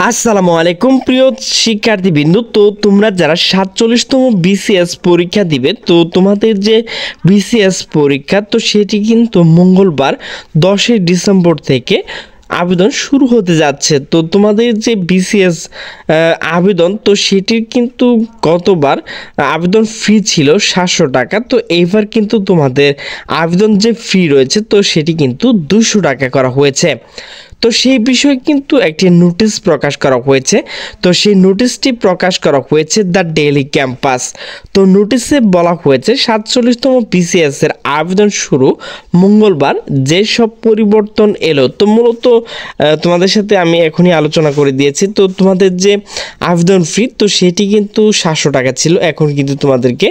আসসালামু আলাইকুম প্রিয় শিক্ষার্থীবৃন্দ। তো তোমরা যারা 47তম বিসিএস পরীক্ষা দিবে, তো তোমাদের যে বিসিএস পরীক্ষা, তো সেটি কিন্তু মঙ্গলবার 10 ডিসেম্বর থেকে আবেদন শুরু হতে যাচ্ছে। তো তোমাদের যে বিসিএস আবেদন, তো সেটির কিন্তু গতবার আবেদন ফি ছিল 700 টাকা। তো এইবার কিন্তু তোমাদের আবেদন যে ফি রয়েছে, তো সেটি কিন্তু 200 টাকা করা হয়েছে। তো সেই বিষয়ে কিন্তু একটি নোটিশ প্রকাশ করা হয়েছে। তো সেই নোটিশটি প্রকাশ করা হয়েছে দ্য ডেইলি ক্যাম্পাস। তো নোটিশে বলা হয়েছে 47তম বিসিএস এর আবেদন শুরু মঙ্গলবার। যেসব পরিবর্তন এলো, তো মূলত তোমাদের সাথে আমি এখনই আলোচনা করে দিয়েছি। তো তোমাদের যে আবেদন ফি, তো সেটি কিন্তু 700 টাকা ছিল, এখন কিন্তু তোমাদেরকে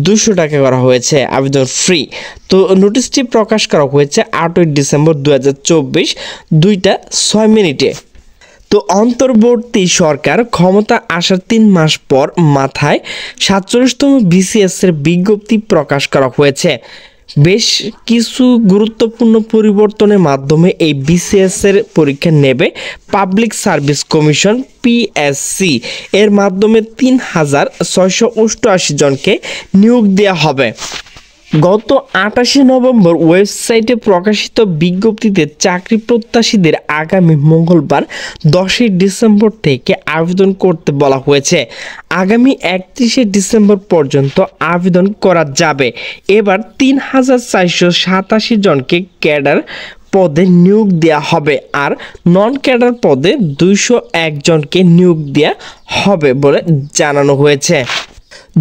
200 টাকা করা হয়েছে আবেদন ফ্রি। তো নোটিশটি প্রকাশ করা হয়েছে 8 ডিসেম্বর 2024 2:06 তো অন্তর্বর্তী সরকার ক্ষমতা আসার 3 মাস পর মাথায় 47তম বিসিএস এর বিজ্ঞপ্তি প্রকাশ করা হয়েছে। বেশ কিছু গুরুত্বপূর্ণ পরিবর্তনের মাধ্যমে এই বিসিএস এর পরীক্ষা নেবে পাবলিক সার্ভিস কমিশন পিএসসি। এর মাধ্যমে 3688 জনকে নিয়োগ দেওয়া হবে। গত 28 নভেম্বর ওয়েবসাইটে প্রকাশিত বিজ্ঞপ্তিতে চাকরি প্রত্যাশীদের আগামী মঙ্গলবার 10 ডিসেম্বর থেকে আবেদন করতে বলা হয়েছে। আগামী 31 ডিসেম্বর পর্যন্ত আবেদন করা যাবে। এবার 3487 জনকে ক্যাডার পদে নিয়োগ দেওয়া হবে, আর নন ক্যাডার পদে 201 জনকে নিয়োগ দেওয়া হবে বলে জানানো হয়েছে।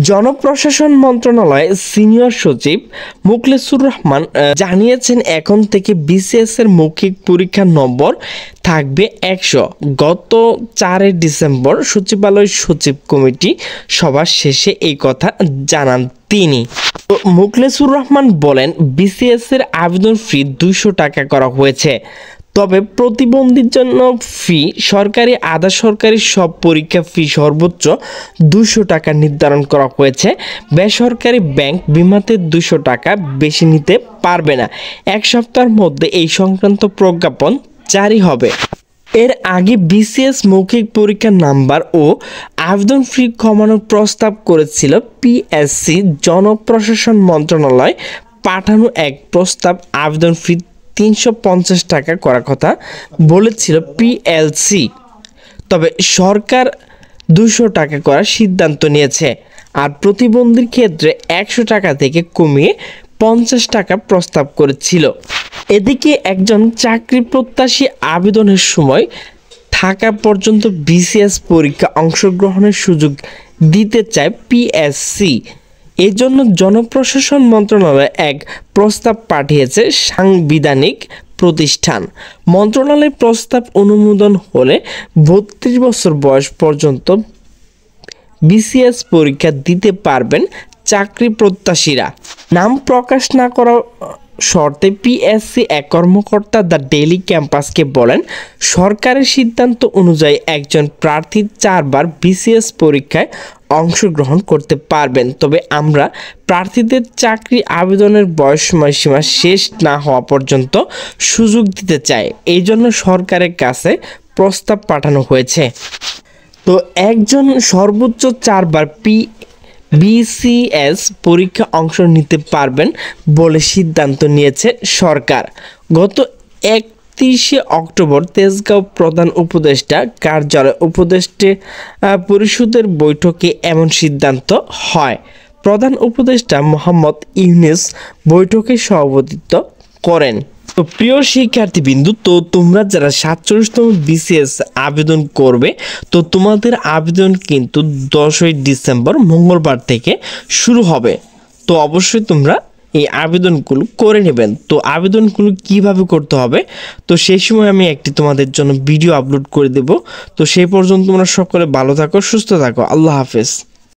জনপ্রশাসন মন্ত্রণালয়ের সিনিয়র সচিব মুখলেসুর রহমান জানিয়েছেন, এখন থেকে বিসিএস এর মৌখিক পরীক্ষার নম্বর থাকবে 100। গত 4 ডিসেম্বর সচিবালয় সচিব কমিটি সভা শেষে এই কথা জানান তিনি। তো মুখলেসুর রহমান বলেন, বিসিএস এর আবেদন ফি 200 টাকা করা হয়েছে। তবে প্রতিবন্ধীর জন্য ফি, সরকারি আধা সরকারি সব পরীক্ষা ফি সর্বোচ্চ 200 টাকা নির্ধারণ করা হয়েছে। বেসরকারি ব্যাংক বিমাতে 200 টাকা বেশি নিতে পারবে না। 1 সপ্তাহের মধ্যে এই সংক্রান্ত প্রজ্ঞাপন জারি হবে। এর আগে বিসিএস মৌখিক পরীক্ষার নাম্বার ও আবেদন ফি কমানোর প্রস্তাব করেছিল পিএসসি। জনপ্রশাসন মন্ত্রণালয় পাঠানো এক প্রস্তাব আবেদন ফি 350 টাকা করার কথা বলেছিল পিএলসি। তবে সরকার 200 টাকা করার সিদ্ধান্ত নিয়েছে, আর প্রতিবন্ধীর ক্ষেত্রে 100 টাকা থেকে কমিয়ে 50 টাকা প্রস্তাব করেছিল। এদিকে একজন চাকরি প্রত্যাশী আবেদনের সময় থাকা পর্যন্ত বিসিএস পরীক্ষা অংশগ্রহণের সুযোগ দিতে চায় পিএসসি। এর জন্য জনপ্রশাসন মন্ত্রণালয় এক প্রস্তাব পাঠিয়েছে সাংবিধানিক প্রতিষ্ঠান। মন্ত্রণালয়ের প্রস্তাব অনুমোদন হলে 32 বছর বয়স পর্যন্ত বিসিএস পরীক্ষা দিতে পারবেন চাকরি প্রত্যাশীরা। নাম প্রকাশ না করা শর্তে পিএসসি এক কর্মকর্তা দ্য ডেইলি ক্যাম্পাসকে বলেন, সরকারের সিদ্ধান্ত অনুযায়ী একজন প্রার্থী 4 বার বিসিএস পরীক্ষায় অংশগ্রহণ করতে পারবেন। তবে আমরা প্রার্থীদের চাকরি আবেদনের বয়স সময়সীমা শেষ না হওয়া পর্যন্ত সুযোগ দিতে চাই। এই জন্য সরকারের কাছে প্রস্তাব পাঠানো হয়েছে। তো একজন সর্বোচ্চ 4 বার বিসিএস পরীক্ষা অংশ নিতে পারবেন বলে সিদ্ধান্ত নিয়েছে সরকার। গত 31 অক্টোবর তেজগাঁও প্রধান উপদেষ্টা কার্যালয় উপদেষ্টা পরিষদের বৈঠকে এমন সিদ্ধান্ত হয়। প্রধান উপদেষ্টা মোহাম্মদ ইউনূস বৈঠকে সভাপতিত্ব করেন। তো প্রিয় শিক্ষার্থীবৃন্দ, তো তোমরা যারা 47তম বিসিএস আবেদন করবে, তো তোমাদের আবেদন কিন্তু 10 ডিসেম্বর মঙ্গলবার থেকে শুরু হবে। তো অবশ্যই তোমরা এই আবেদনগুলো করে নেবেন। তো আবেদনগুলো কিভাবে করতে হবে, তো সেই সময় আমি একটি তোমাদের জন্য ভিডিও আপলোড করে দেব। তো সেই পর্যন্ত তোমরা সকলে ভালো থাকো, সুস্থ থাকো। আল্লাহ হাফেজ।